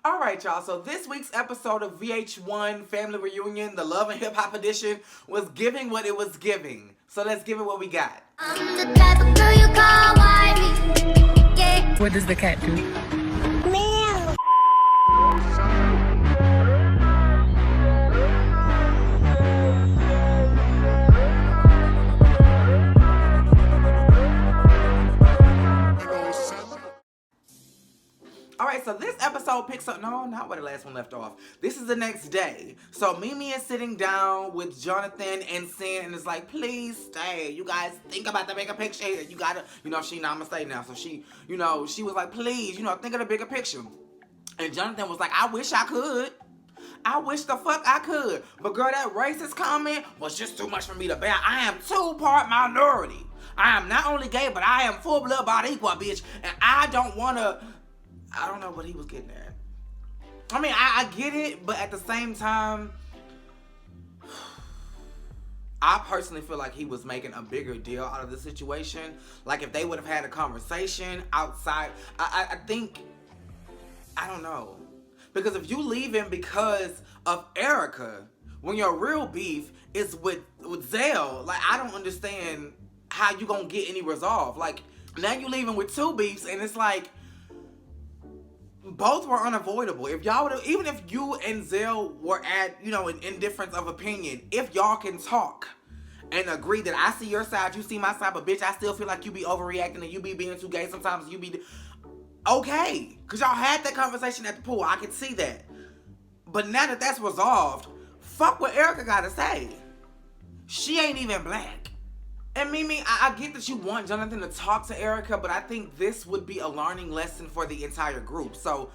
All right, y'all. So this week's episode of VH1 Family Reunion, the Love and Hip Hop edition, was giving what it was giving. So let's give it what we got. I'm the type of girl you call wifey. Yeah. What does the cat do? Meow. Alright, so this episode picks up, no, not where the last one left off. This is the next day. So Mimi is sitting down with Jonathan and Sin and is like, please stay. You guys think about the bigger picture. You gotta, she namaste now. So she was like, please, think of the bigger picture. And Jonathan was like, I wish I could. I wish the fuck I could. But girl, that racist comment was just too much for me to bear. I am 2-part minority. I am not only gay, but I am full blood body equal, bitch. And I don't know what he was getting at. I mean, I get it, but at the same time, I personally feel like he was making a bigger deal out of the situation. Like, if they would have had a conversation outside, I think, I don't know. Because if you leave him because of Erica, when your real beef is with Zell, like, I don't understand how you gonna get any resolve. Like, now you leaving with 2 beefs, and it's like, both were unavoidable. If y'all would, even if you and Zell were at, in difference of opinion, if y'all can talk and agree that I see your side, you see my side, but bitch, I still feel like you be overreacting and you be being too gay sometimes, you be, okay. Because y'all had that conversation at the pool. I can see that. But now that that's resolved, fuck what Erica gotta say. She ain't even black. And Mimi, I get that you want Jonathan to talk to Erica, but I think this would be a learning lesson for the entire group. So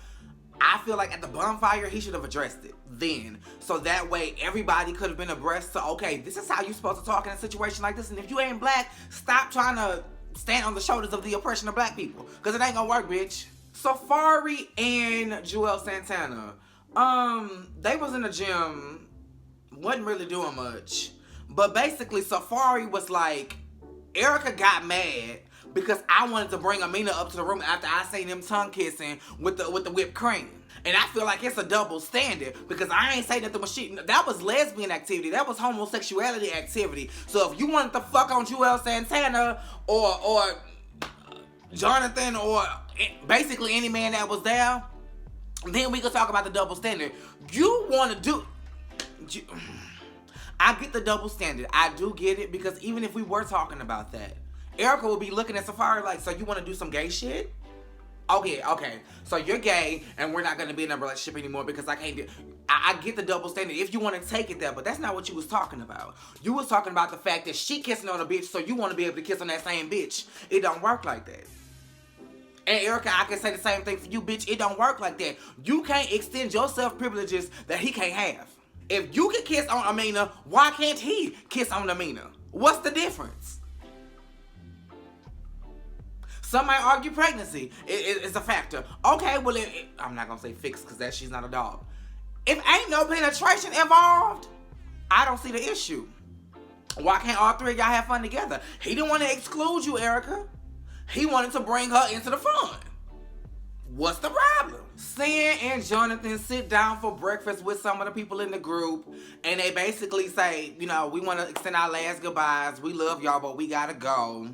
I feel like at the bonfire, he should have addressed it then. So that way, everybody could have been abreast to, okay, this is how you're supposed to talk in a situation like this. And if you ain't black, stop trying to stand on the shoulders of the oppression of black people. Because it ain't gonna work, bitch. Safari and Joel Santana, they was in the gym, wasn't really doing much. But basically, Safari was like, Erica got mad because I wanted to bring Amina up to the room after I seen them tongue kissing with the whipped cream. And I feel like it's a double standard because I ain't say nothing but that was lesbian activity. That was homosexuality activity. So if you wanted to fuck on Joel Santana or Jonathan or basically any man that was there, then we could talk about the double standard. You want to do... I get the double standard. I do get it because even if we were talking about that, Erica would be looking at Safari like, so you want to do some gay shit? Okay. So you're gay and we're not going to be in a relationship anymore because I can't do... I get the double standard if you want to take it there, but that's not what you was talking about. You was talking about the fact that she kissing on a bitch, so you want to be able to kiss on that same bitch. It don't work like that. And Erica, I can say the same thing for you, bitch. It don't work like that. You can't extend your self-privileges that he can't have. If you can kiss on Amina, why can't he kiss on Amina? What's the difference? Some might argue pregnancy is a factor. Okay, well, I'm not going to say fixed because she's not a dog. If ain't no penetration involved, I don't see the issue. Why can't all 3 of y'all have fun together? He didn't want to exclude you, Erica. He wanted to bring her into the fun. What's the problem? Sin and Jonathan sit down for breakfast with some of the people in the group, and they basically say, we want to extend our last goodbyes. We love y'all, but we gotta go.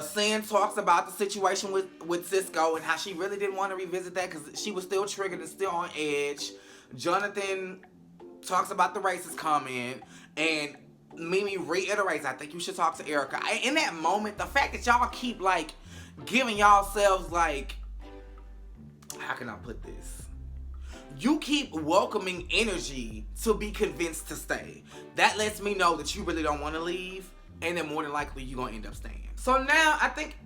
Sin talks about the situation with Cisco and how she really didn't want to revisit that because she was still triggered and still on edge. Jonathan talks about the racist comment, and Mimi reiterates, I think you should talk to Erica. In that moment, the fact that y'all keep, giving yourselves, how can I put this? You keep welcoming energy to be convinced to stay. That lets me know that you really don't want to leave, and then more than likely you're going to end up staying. So now, I think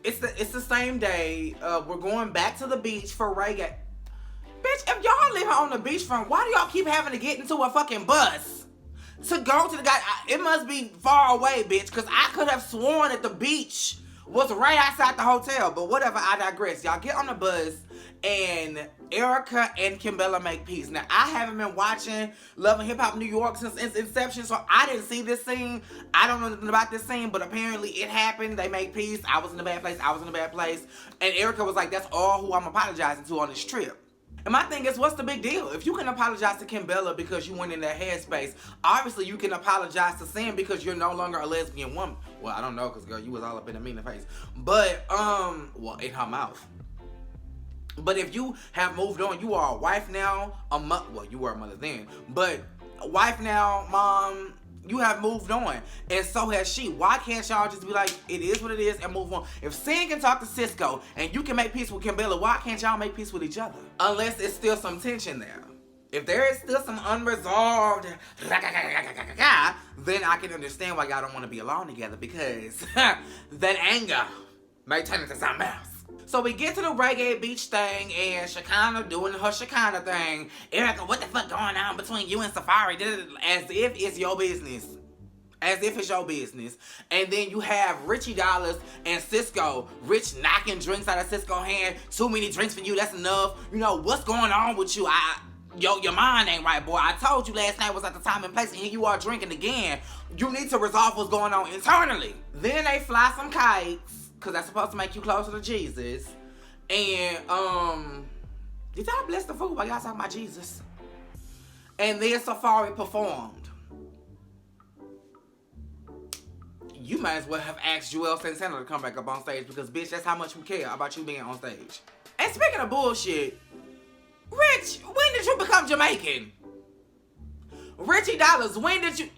it's the same day. We're going back to the beach for reggae. Bitch, if y'all living on the beachfront, why do y'all keep having to get into a fucking bus to go to the guy? It must be far away, bitch, because I could have sworn that the beach was right outside the hotel, but whatever, I digress. Y'all get on the bus, and Erica and Camilla make peace. Now, I haven't been watching Love and Hip Hop New York since its inception, so I didn't see this scene. I don't know nothing about this scene, but apparently it happened. They made peace. I was in a bad place. And Erica was like, that's all who I'm apologizing to on this trip. And my thing is, what's the big deal? If you can apologize to Camilla because you went in that headspace, obviously you can apologize to Sam because you're no longer a lesbian woman. Well, I don't know, because girl, you was all up in the meaning face. But, well, in her mouth. But if you have moved on, you are a wife now, well, you were a mother then, but a wife now, mom, you have moved on, and so has she. Why can't y'all just be like, it is what it is, and move on? If Sin can talk to Cisco, and you can make peace with Camilla, why can't y'all make peace with each other? Unless it's still some tension there. If there is still some unresolved, then I can understand why y'all don't want to be alone together, because that anger may turn into something else. So we get to the reggae beach thing, and Shekinah doing her Shekinah thing. Erica, what the fuck going on between you and Safari? As if it's your business. As if it's your business. And then you have Richie Dollars and Cisco. Rich knocking drinks out of Cisco's hand. Too many drinks for you, that's enough. You know, what's going on with you? Your mind ain't right, boy. I told you last night was at the time and place, and here you are drinking again. You need to resolve what's going on internally. Then they fly some kites, because that's supposed to make you closer to Jesus. And, did y'all bless the food while y'all talking about Jesus? And then Safari performed. You might as well have asked Santana to come back up on stage, because, bitch, that's how much we care about you being on stage. And speaking of bullshit, Rich, when did you become Jamaican? Richie Dollars, when did you...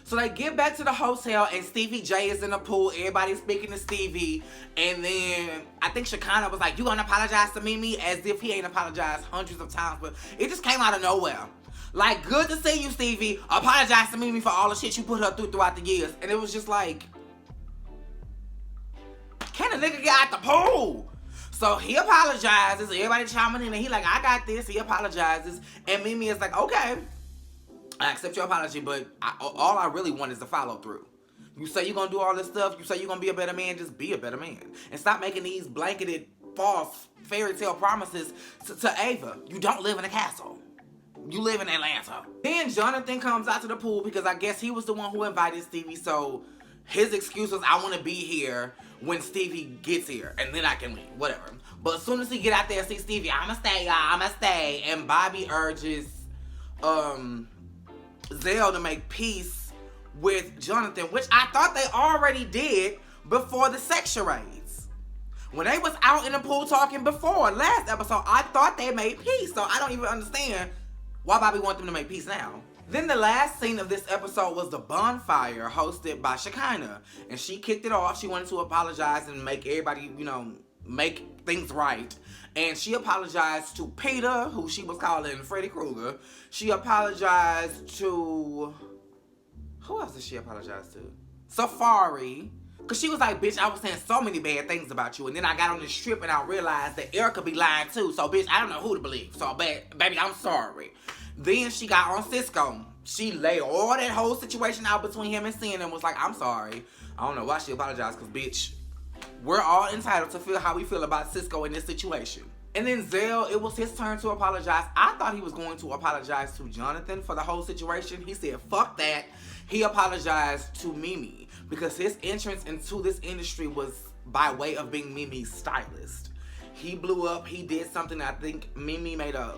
So they get back to the hotel, and Stevie J is in the pool. Everybody's speaking to Stevie. And then I think Shekinah was like, you gonna apologize to Mimi? As if he ain't apologized hundreds of times. But it just came out of nowhere. Like, good to see you, Stevie. Apologize to Mimi for all the shit you put her through throughout the years. And it was just like, can a nigga get out the pool? So he apologizes. Everybody chiming in, and he like, I got this. He apologizes. And Mimi is like, okay, I accept your apology, but all I really want is the follow through. You say you're going to do all this stuff. You say you're going to be a better man. Just be a better man. And stop making these blanketed, false fairy tale promises to Ava. You don't live in a castle. You live in Atlanta. Then Jonathan comes out to the pool because I guess he was the one who invited Stevie. So his excuse was, I want to be here when Stevie gets here. And then I can leave. Whatever. But as soon as he get out there and see Stevie, I'ma stay, y'all. I'ma stay. And Bobby urges, Zell to make peace with Jonathan, which I thought they already did before the sex charades. When they was out in the pool talking before last episode, I thought they made peace. So I don't even understand why Bobby wants them to make peace now. Then the last scene of this episode was the Bonfire hosted by Shekinah. And she kicked it off. She wanted to apologize and make everybody, you know, make things right. And she apologized to Peter, who she was calling Freddy Krueger. She apologized to... who else did she apologize to? Safari. Because she was like, bitch, I was saying so many bad things about you. And then I got on this trip and I realized that Erica be lying too. So, bitch, I don't know who to believe. So, baby, I'm sorry. Then she got on Cisco. She laid all that whole situation out between him and Sin and was like, I'm sorry. I don't know why she apologized, because, bitch, we're all entitled to feel how we feel about Cisco in this situation. And then Zell, it was his turn to apologize. I thought he was going to apologize to Jonathan for the whole situation. He said, fuck that. He apologized to Mimi because his entrance into this industry was by way of being Mimi's stylist. He blew up. He did something. I think Mimi made a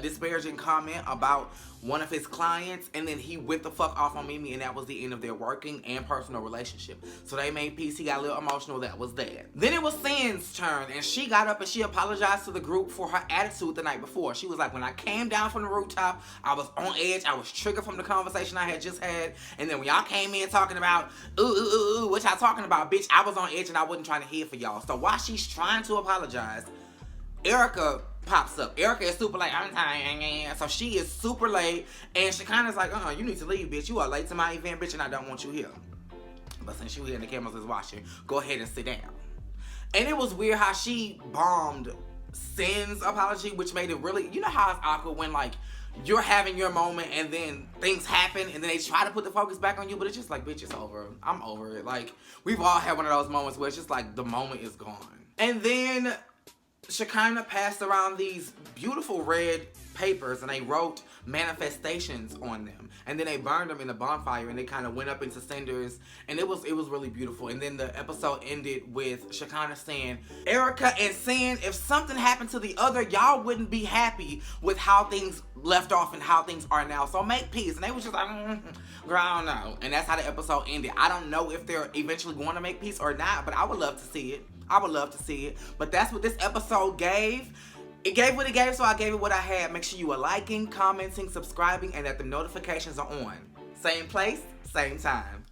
disparaging comment about one of his clients, and then he went the fuck off on Mimi, and that was the end of their working and personal relationship. So they made peace. He got a little emotional. That was that. Then it was Sin's turn, and she got up and she apologized to the group for her attitude the night before. She was like, when I came down from the rooftop, I was on edge. I was triggered from the conversation I had just had, and then when y'all came in talking about, what y'all talking about, bitch, I was on edge and I wasn't trying to hear for y'all. So while she's trying to apologize, Erica pops up. Erica is super late. I'm tired. So she is super late. And Shekinah's like, you need to leave, bitch. You are late to my event, bitch, and I don't want you here. But since you here and the cameras is watching, go ahead and sit down. And it was weird how she bombed Sin's apology, which made it really, you know how it's awkward when, like, you're having your moment and then things happen and then they try to put the focus back on you, but it's just like, bitch, it's over. I'm over it. Like, we've all had one of those moments where it's just like the moment is gone. And then Shekinah passed around these beautiful red papers and they wrote manifestations on them, and then they burned them in the bonfire, and they kind of went up into cinders, and it was really beautiful. And then the episode ended with Shekinah saying, Erica and Sin, if something happened to the other, y'all wouldn't be happy with how things left off and how things are now, so make peace. And they was just like, girl, I don't know. And that's how the episode ended. I don't know if they're eventually going to make peace or not, but I would love to see it. I would love to see it. But that's what this episode gave. It gave what it gave, so I gave it what I had. Make sure you are liking, commenting, subscribing, and that the notifications are on. Same place, same time.